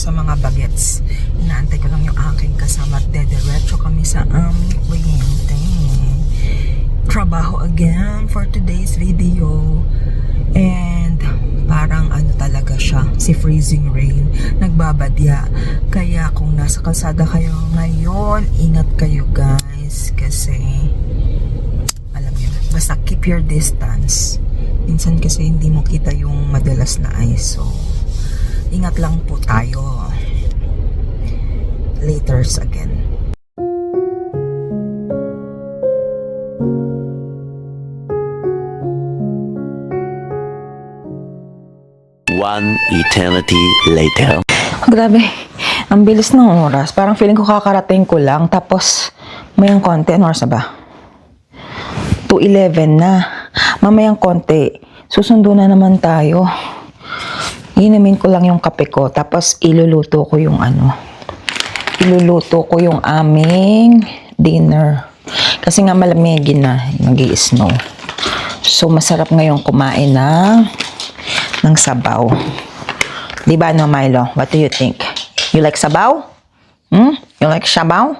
sa mga bagets. Inaantay ko lang yung aking kasama at dediretso kami sa aming kliyente. Trabaho again for today's video. And parang ano talaga siya, si freezing rain, nagbabadya. Kaya kung nasa kalsada kayo ngayon, ingat kayo guys. Kasi alam niyo, basta keep your distance. Minsan kasi hindi mo kita yung madalas na ice. So ingat lang po tayo. Laters again. One eternity later. Grabe, ang bilis ng oras. Parang feeling ko kakarating ko lang. Tapos, mayang konti. Ano oras na ba? 2:11 na. Mamayang konti. Susundo na naman tayo. Inumin ko lang yung kape ko. Tapos, iluluto ko yung aming dinner. Kasi nga malamigin na. Nag-i-snow. So, masarap ngayon kumain ng sabaw. Diba no, Milo? What do you think? You like sabaw? You like sabaw?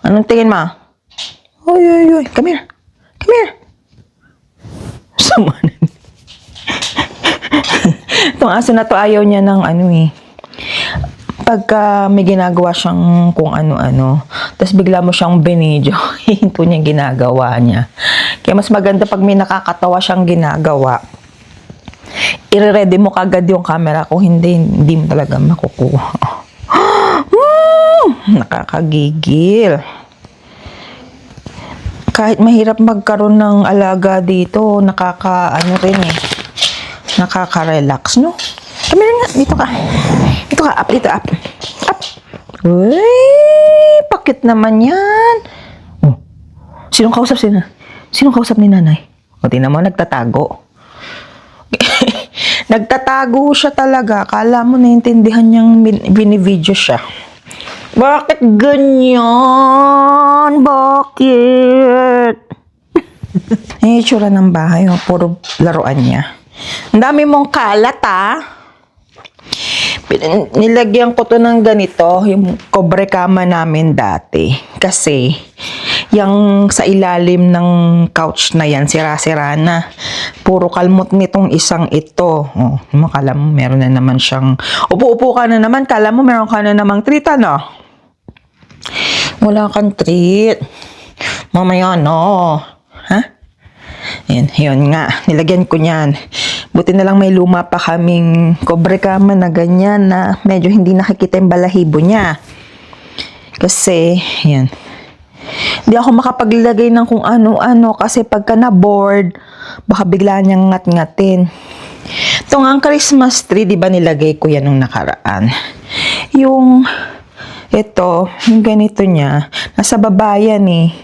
Anong tingin mo? Oy. Come here. Come here. Sama na. Itong aso na to ayaw niya ng pagka may ginagawa siyang kung ano-ano, tapos bigla mo siyang binidyo, hinto niya ginagawa niya. Kaya mas maganda pag may nakakatawa siyang ginagawa, i-ready mo kagad yung camera. Kung hindi mo talaga makukuha. Nakakagigil. Kahit mahirap magkaroon ng alaga dito, nakaka-relax, no? Kami nga, dito ka. Dito, up. Uy, pakit naman yan. Oh, sinong kausap ni nanay? O, tingnan mo, nagtatago. Nagtatago siya talaga. Akala mo naintindihan niyang binivideo siya. Bakit ganyan? Bakit? Ay, itsura ng bahay. Oh, puro laruan niya. Ang dami mong kalat, Nilagyan ko to ng ganito, yung kobre kama namin dati. Kasi, yung sa ilalim ng couch na yan, sira-sira na. Puro kalmot nitong isang ito. Oh, kala mo meron na naman siyang, upo-upo ka na naman, kala mo meron ka na namang treat, ano? Wala kang treat. Mamaya, no. Ha? Yun nga, nilagyan ko niyan. Buti na lang may luma pa kaming kobre kama na ganyan na medyo hindi nakikita yung balahibo niya. Kasi, yan. Hindi ako makapaglagay ng kung ano-ano kasi pagka na-bored, baka bigla niyang ngat-ngatin. Ito nga ang Christmas tree, di ba nilagay ko yan nung nakaraan? Yung ganito niya, nasa baba yan eh.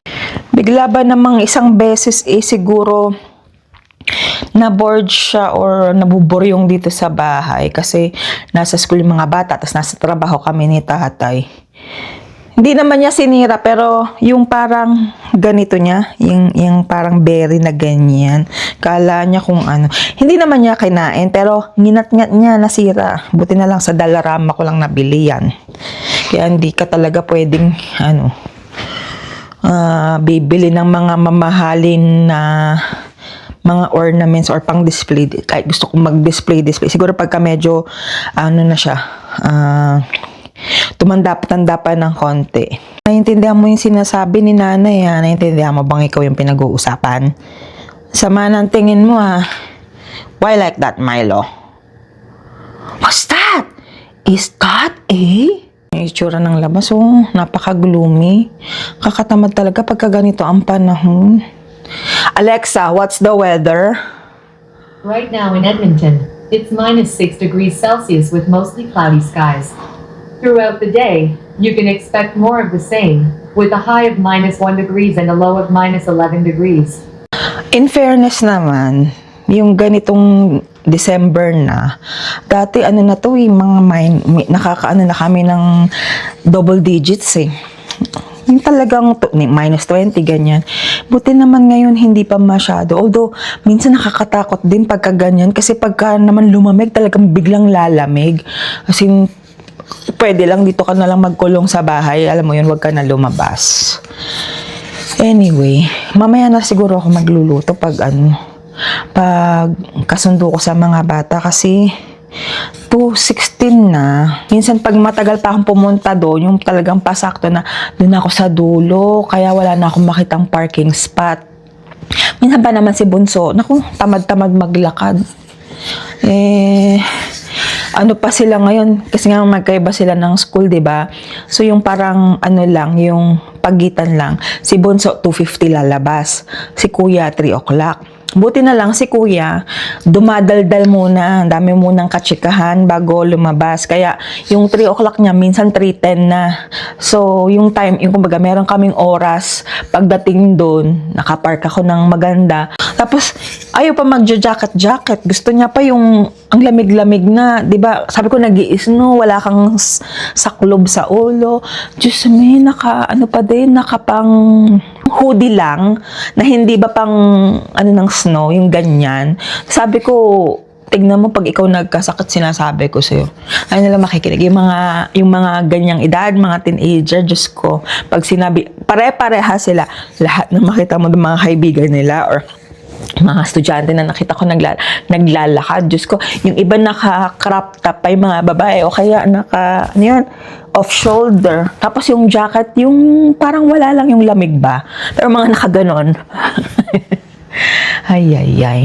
Bigla ba namang isang beses siguro na-bored siya or nabuburyong dito sa bahay kasi nasa school yung mga bata tapos nasa trabaho kami ni tatay. Hindi naman niya sinira pero yung parang ganito niya, yung parang berry na ganyan. Kala niya kung ano. Hindi naman niya kinain pero nginat-ngat niya, nasira. Buti na lang sa Dollarama ko lang nabili yan. Kaya hindi ka talaga pwedeng bibili ng mga mamahalin na mga ornaments or pang display. Kahit gusto kong mag-display. Siguro pagka medyo, na siya, tumanda pa ng konti. Naiintindihan mo yung sinasabi ni nanay, Naiintindihan mo bang ikaw yung pinag-uusapan? Sama ng tingin mo, Why like that, Milo? What's that? Is that Yung itsura ng labas, napaka-gloomy. Kakatamad talaga pagka ganito ang panahon. Alexa, what's the weather? Right now in Edmonton, it's -6 degrees Celsius with mostly cloudy skies. Throughout the day, you can expect more of the same, with a high of -1 degrees and a low of -11 degrees. In fairness naman, yung ganitong December na, dati na to mga nakakaano na kami ng double digits Yung talagang -20, ganyan. Buti naman ngayon hindi pa masyado. Although, minsan nakakatakot din pagka ganyan. Kasi pagka naman lumamig, talagang biglang lalamig. As in, pwede lang dito ka na lang magkulong sa bahay. Alam mo yun, wag ka na lumabas. Anyway, mamaya na siguro ako magluluto pag kasundo ko sa mga bata kasi 2:16 na. Minsan pag matagal pa akong pumunta doon, yung talagang pasakto na doon ako sa dulo, kaya wala na akong makitang parking spot. Minsan pa naman si Bunso, naku, tamad-tamad maglakad. Ano pa sila ngayon, kasi nga magkaiba sila ng school, 'di ba? So yung parang lang, yung pagitan lang. Si Bunso 2:50 lalabas, si Kuya 3 o'clock. Buti na lang si Kuya, dumadaldal muna, dami munang katsikahan bago lumabas. Kaya yung 3 o'clock niya, minsan 3:10 na. So yung time, yung kumbaga meron kaming oras, pagdating doon, nakapark ako ng maganda. Tapos ayaw pa magja-jacket. Gusto niya pa yung ang lamig-lamig na, 'di ba? Sabi ko nag-i-snow, wala kang saklob sa ulo. Diyos me, nakapang hoodie lang na hindi ba pang ng snow, yung ganyan. Sabi ko, tignan mo pag ikaw nagkasakit, sinasabi ko sa'yo. Ay nila makikinig. Yung mga ganyang edad, mga teenager, Diyos ko, pag sinabi, pare-pareha sila, lahat na makita mo ng mga kaibigan nila or mga estudyante na nakita ko naglalakad. Diyos ko, yung iba naka-crop top pa yung mga babae o kaya off-shoulder. Tapos yung jacket, yung parang wala lang yung lamig ba. Pero mga nakaganon. Ay,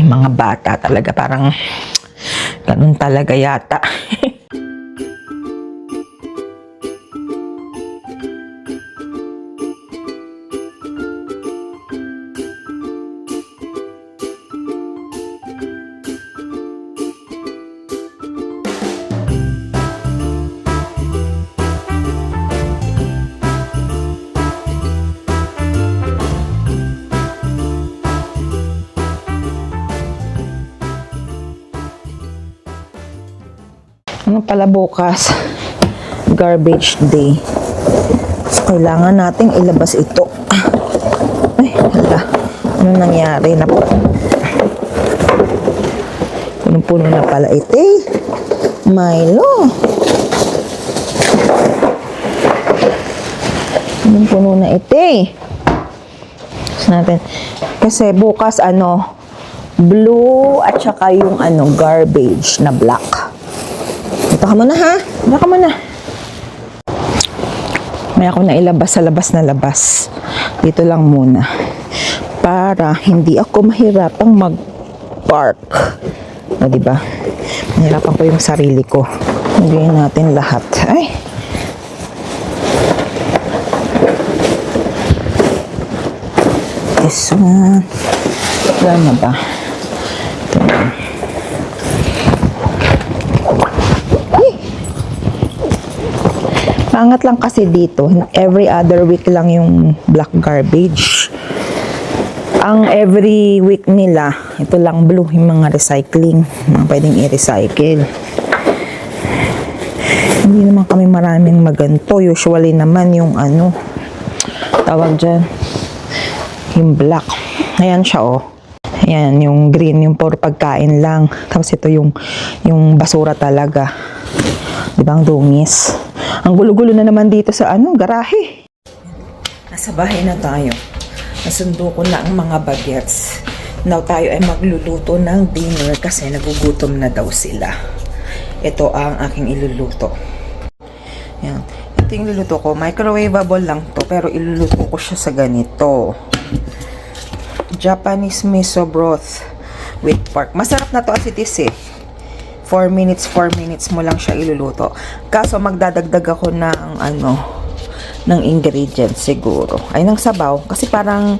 mga bata talaga. Parang ganun talaga yata. Ano pala bukas? Garbage day. So, kailangan nating ilabas ito. Ay, hala. Ano nangyari na po? Punong-puno na pala ito eh. Milo. Punong-puno na ito eh. Natin. Kasi bukas blue at saka yung garbage na black. Ito ka muna ha. Ito ka muna. May ako na ilabas sa labas na labas. Dito lang muna. Para hindi ako mahirapang mag-park. O diba? Mahirapan ko yung sarili ko. Hindi natin lahat. Ay. This one. Wala na ba? Ito na. Angat lang kasi dito, every other week lang yung black garbage. Ang every week nila, ito lang blue, yung mga recycling, mga pwedeng i-recycle. Hindi naman kami maraming maganto. Usually naman yung tawag dyan, yung black. Ayan siya Ayan, yung green, yung puro pagkain lang. Tapos ito yung basura talaga. Diba ang dungis? Ang gulo-gulo na naman dito sa garahe. Nasa bahay na tayo. Nasundo ko na ang mga bagets. Now tayo ay magluluto ng dinner kasi nagugutom na daw sila. Ito ang aking iluluto. Yan. Ito yung iluluto ko. Microwavable lang to pero iluluto ko siya sa ganito. Japanese miso broth with pork. Masarap na to as it is 4 minutes mo lang siya iluluto. Kaso magdadagdag ako ng ingredients siguro. Ay, ng sabaw. Kasi parang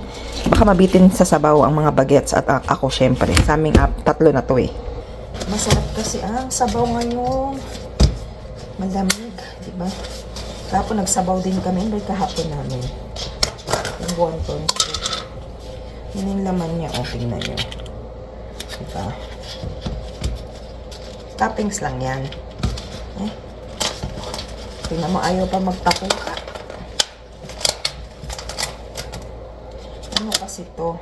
baka mabitin sa sabaw ang mga bagets at ako syempre. Sa aming tatlo na to Masarap kasi ang sabaw ngayon. Malamig, diba? Kahapon nagsabaw din kami. Kahapon namin. Yung wonton. Yun yung laman niya. Tingnan nyo. Diba? Toppings lang yan. Tingnan mo, ayaw pa magpakuka. Ano kasi to?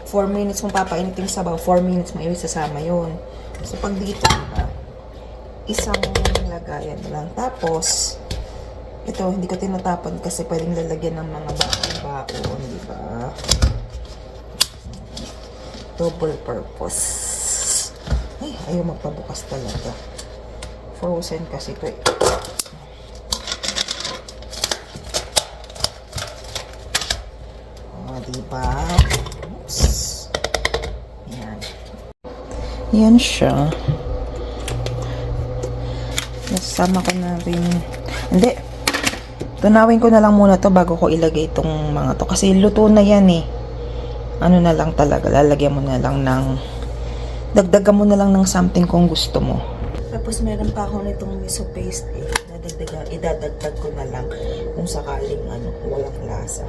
4 minutes mong papainitin sabaw, 4 minutes mo isasama yun. So, pag dito, isang lagayan mo lang. Tapos, ito, hindi ko tinatapon kasi pwedeng lalagyan ng mga baon, di ba? Double purpose. Ay, ayaw magpabukas talaga. Frozen kasi ito eh. O, diba? Oops. Yan. Yan siya. Nasama ko na rin. Hindi. Tunawin ko na lang muna to bago ko ilagay itong mga to. Kasi luto na yan eh. Ano na lang talaga. Lalagyan mo na lang ng... Dagdagan mo na lang ng something kung gusto mo. Tapos meron pa ako nitong miso paste eh. Idadagdag ko na lang kung sakaling ano, walang lasa.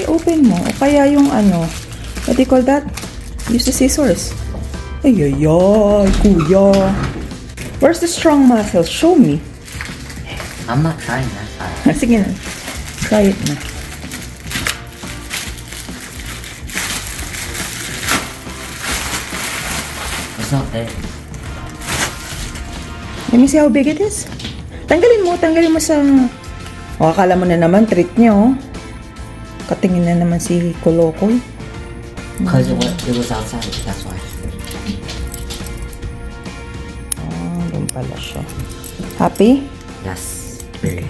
Open mo. O kaya yung ano, what do you call that? Use the scissors. Ay, ay, ay, kuya. Where's the strong muscle? Show me. I'm not trying that side. Sige na. Try it na. It's not there. Let me see how big it is. Tanggalin mo sa... O, akala mo na naman, treat niyo. Katingin na naman si Kolokoy. Because it was outside, that's why. Ah, doon pala siya. Happy? Yes. Very.